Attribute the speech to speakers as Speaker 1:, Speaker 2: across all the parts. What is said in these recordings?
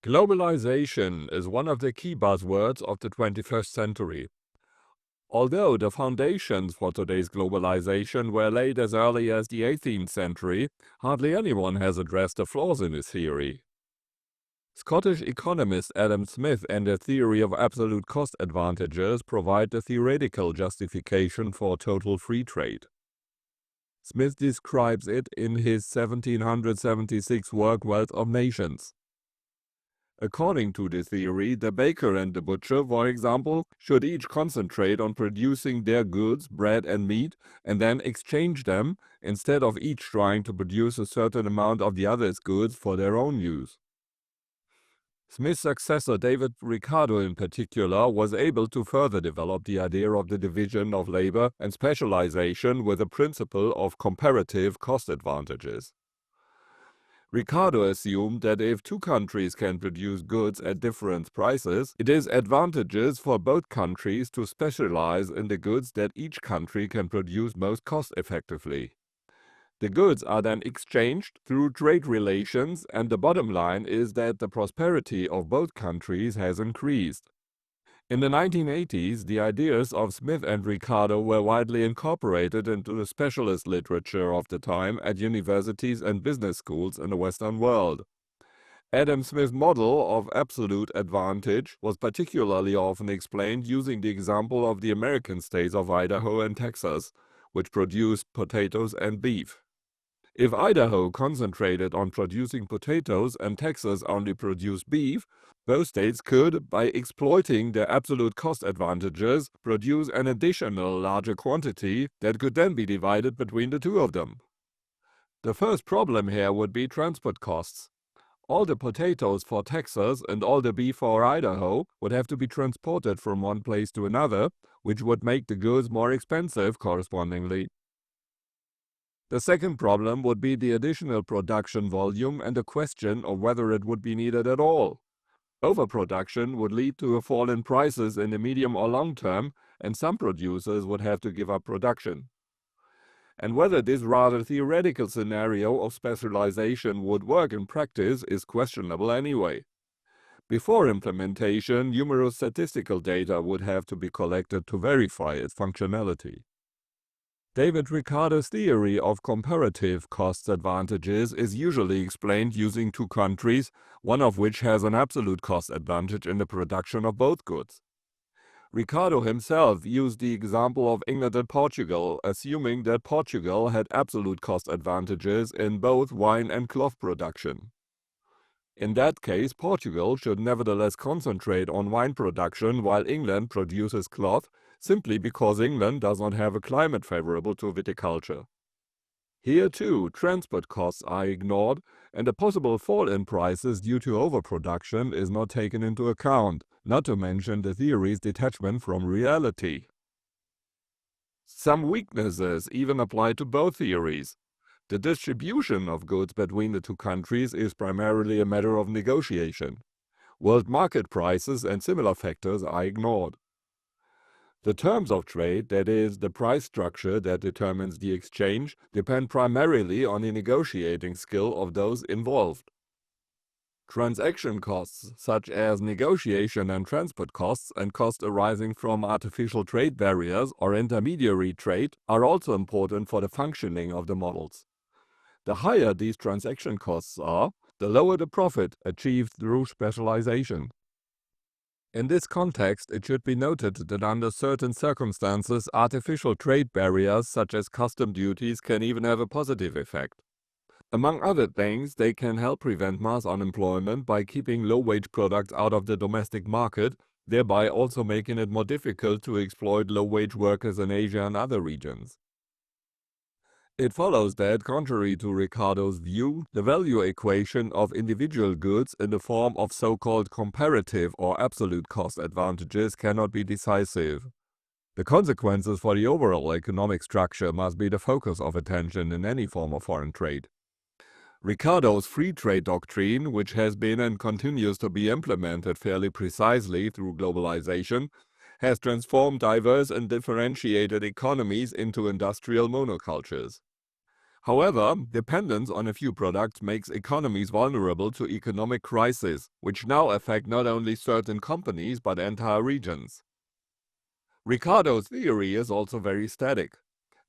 Speaker 1: Globalization is one of the key buzzwords of the 21st century. Although the foundations for today's globalization were laid as early as the 18th century, hardly anyone has addressed the flaws in this theory. Scottish economist Adam Smith and the theory of absolute cost advantages provide the theoretical justification for total free trade. Smith describes it in his 1776 work Wealth of Nations. According to this theory, the baker and the butcher, for example, should each concentrate on producing their goods, bread and meat, and then exchange them, instead of each trying to produce a certain amount of the other's goods for their own use. Smith's successor David Ricardo in particular was able to further develop the idea of the division of labor and specialization with the principle of comparative cost advantages. Ricardo assumed that if two countries can produce goods at different prices, it is advantageous for both countries to specialize in the goods that each country can produce most cost-effectively. The goods are then exchanged through trade relations, and the bottom line is that the prosperity of both countries has increased. In the 1980s, the ideas of Smith and Ricardo were widely incorporated into the specialist literature of the time at universities and business schools in the Western world. Adam Smith's model of absolute advantage was particularly often explained using the example of the American states of Idaho and Texas, which produced potatoes and beef. If Idaho concentrated on producing potatoes and Texas only produced beef, both states could, by exploiting their absolute cost advantages, produce an additional larger quantity that could then be divided between the two of them. The first problem here would be transport costs. All the potatoes for Texas and all the beef for Idaho would have to be transported from one place to another, which would make the goods more expensive correspondingly. The second problem would be the additional production volume and the question of whether it would be needed at all. Overproduction would lead to a fall in prices in the medium or long term, and some producers would have to give up production. And whether this rather theoretical scenario of specialization would work in practice is questionable anyway. Before implementation, numerous statistical data would have to be collected to verify its functionality. David Ricardo's theory of comparative cost advantages is usually explained using two countries, one of which has an absolute cost advantage in the production of both goods. Ricardo himself used the example of England and Portugal, assuming that Portugal had absolute cost advantages in both wine and cloth production. In that case, Portugal should nevertheless concentrate on wine production while England produces cloth, simply because England does not have a climate favorable to viticulture. Here too, transport costs are ignored, and a possible fall in prices due to overproduction is not taken into account, not to mention the theory's detachment from reality. Some weaknesses even apply to both theories. The distribution of goods between the two countries is primarily a matter of negotiation. World market prices and similar factors are ignored. The terms of trade, that is, the price structure that determines the exchange, depend primarily on the negotiating skill of those involved. Transaction costs, such as negotiation and transport costs and costs arising from artificial trade barriers or intermediary trade, are also important for the functioning of the models. The higher these transaction costs are, the lower the profit achieved through specialization. In this context, it should be noted that under certain circumstances, artificial trade barriers such as custom duties can even have a positive effect. Among other things, they can help prevent mass unemployment by keeping low-wage products out of the domestic market, thereby also making it more difficult to exploit low-wage workers in Asia and other regions. It follows that, contrary to Ricardo's view, the value equation of individual goods in the form of so-called comparative or absolute cost advantages cannot be decisive. The consequences for the overall economic structure must be the focus of attention in any form of foreign trade. Ricardo's free trade doctrine, which has been and continues to be implemented fairly precisely through globalization, has transformed diverse and differentiated economies into industrial monocultures. However, dependence on a few products makes economies vulnerable to economic crises, which now affect not only certain companies but entire regions. Ricardo's theory is also very static.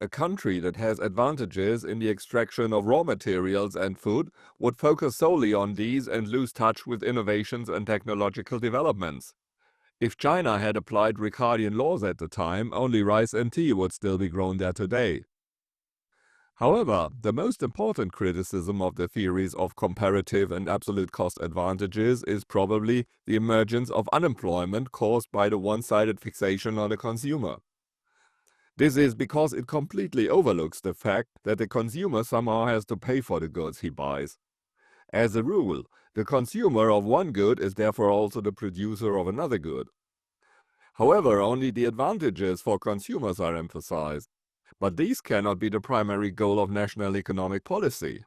Speaker 1: A country that has advantages in the extraction of raw materials and food would focus solely on these and lose touch with innovations and technological developments. If China had applied Ricardian laws at the time, only rice and tea would still be grown there today. However, the most important criticism of the theories of comparative and absolute cost advantages is probably the emergence of unemployment caused by the one-sided fixation on the consumer. This is because it completely overlooks the fact that the consumer somehow has to pay for the goods he buys. As a rule, the consumer of one good is therefore also the producer of another good. However, only the advantages for consumers are emphasized. But these cannot be the primary goal of national economic policy.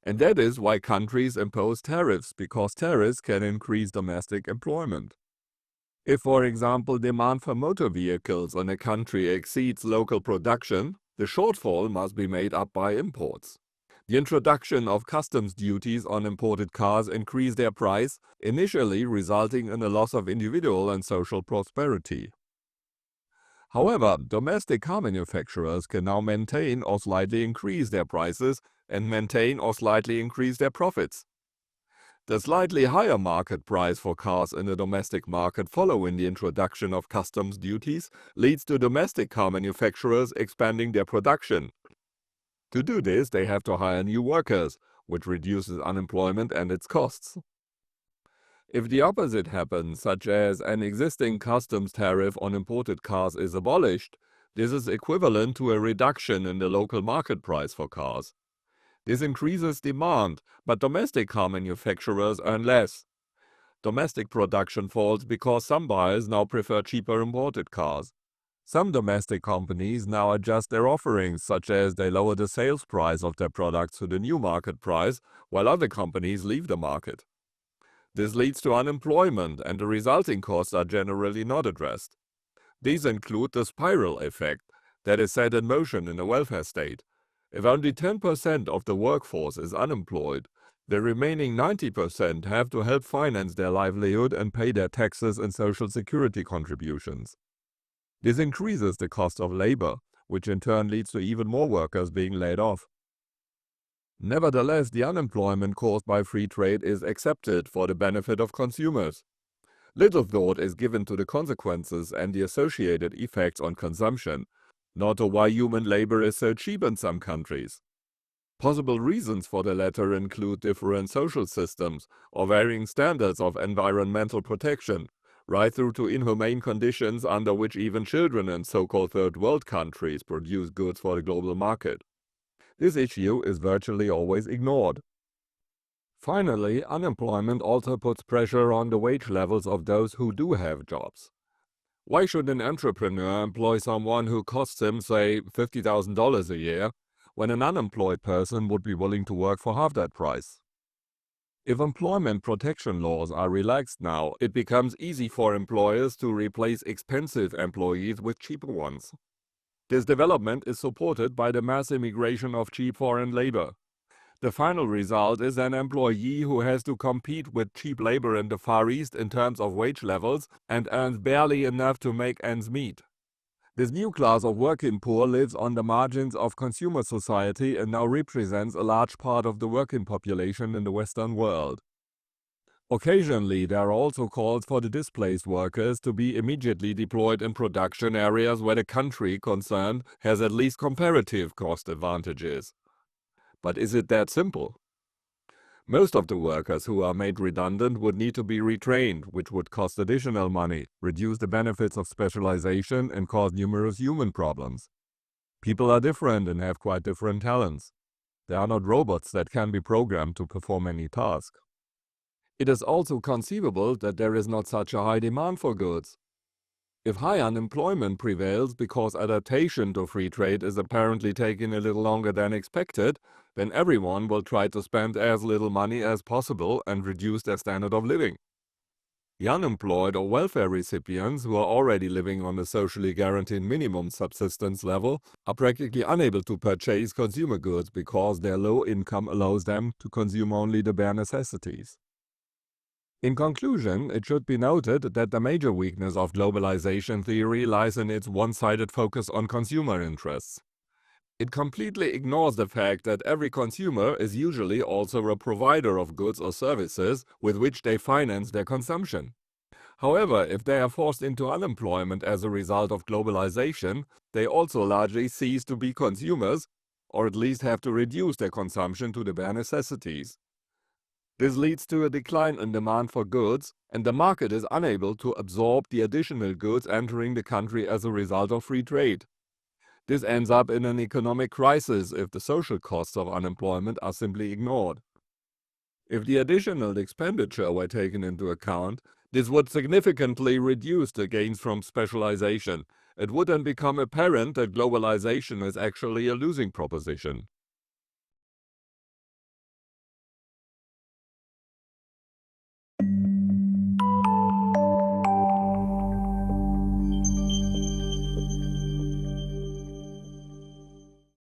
Speaker 1: And that is why countries impose tariffs, because tariffs can increase domestic employment. If, for example, demand for motor vehicles in a country exceeds local production, the shortfall must be made up by imports. The introduction of customs duties on imported cars increased their price, initially resulting in a loss of individual and social prosperity. However, domestic car manufacturers can now maintain or slightly increase their prices and maintain or slightly increase their profits. The slightly higher market price for cars in the domestic market following the introduction of customs duties leads to domestic car manufacturers expanding their production. To do this, they have to hire new workers, which reduces unemployment and its costs. If the opposite happens, such as an existing customs tariff on imported cars is abolished, this is equivalent to a reduction in the local market price for cars. This increases demand, but domestic car manufacturers earn less. Domestic production falls because some buyers now prefer cheaper imported cars. Some domestic companies now adjust their offerings, such as they lower the sales price of their products to the new market price, while other companies leave the market. This leads to unemployment, and the resulting costs are generally not addressed. These include the spiral effect that is set in motion in a welfare state. If only 10% of the workforce is unemployed, the remaining 90% have to help finance their livelihood and pay their taxes and social security contributions. This increases the cost of labor, which in turn leads to even more workers being laid off. Nevertheless, the unemployment caused by free trade is accepted for the benefit of consumers. Little thought is given to the consequences and the associated effects on consumption, nor to why human labor is so cheap in some countries. Possible reasons for the latter include different social systems or varying standards of environmental protection, right through to inhumane conditions under which even children in so-called third world countries produce goods for the global market. This issue is virtually always ignored. Finally, unemployment also puts pressure on the wage levels of those who do have jobs. Why should an entrepreneur employ someone who costs him, say, $50,000 a year, when an unemployed person would be willing to work for half that price? If employment protection laws are relaxed now, it becomes easy for employers to replace expensive employees with cheaper ones. This development is supported by the mass immigration of cheap foreign labor. The final result is an employee who has to compete with cheap labor in the Far East in terms of wage levels and earns barely enough to make ends meet. This new class of working poor lives on the margins of consumer society and now represents a large part of the working population in the Western world. Occasionally, there are also calls for the displaced workers to be immediately deployed in production areas where the country concerned has at least comparative cost advantages. But is it that simple? Most of the workers who are made redundant would need to be retrained, which would cost additional money, reduce the benefits of specialization, and cause numerous human problems. People are different and have quite different talents. They are not robots that can be programmed to perform any task. It is also conceivable that there is not such a high demand for goods. If high unemployment prevails because adaptation to free trade is apparently taking a little longer than expected, then everyone will try to spend as little money as possible and reduce their standard of living. The unemployed or welfare recipients who are already living on a socially guaranteed minimum subsistence level are practically unable to purchase consumer goods because their low income allows them to consume only the bare necessities. In conclusion, it should be noted that the major weakness of globalization theory lies in its one-sided focus on consumer interests. It completely ignores the fact that every consumer is usually also a provider of goods or services with which they finance their consumption. However, if they are forced into unemployment as a result of globalization, they also largely cease to be consumers, or at least have to reduce their consumption to the bare necessities. This leads to a decline in demand for goods, and the market is unable to absorb the additional goods entering the country as a result of free trade. This ends up in an economic crisis if the social costs of unemployment are simply ignored. If the additional expenditure were taken into account, this would significantly reduce the gains from specialization. It would then become apparent that globalization is actually a losing proposition.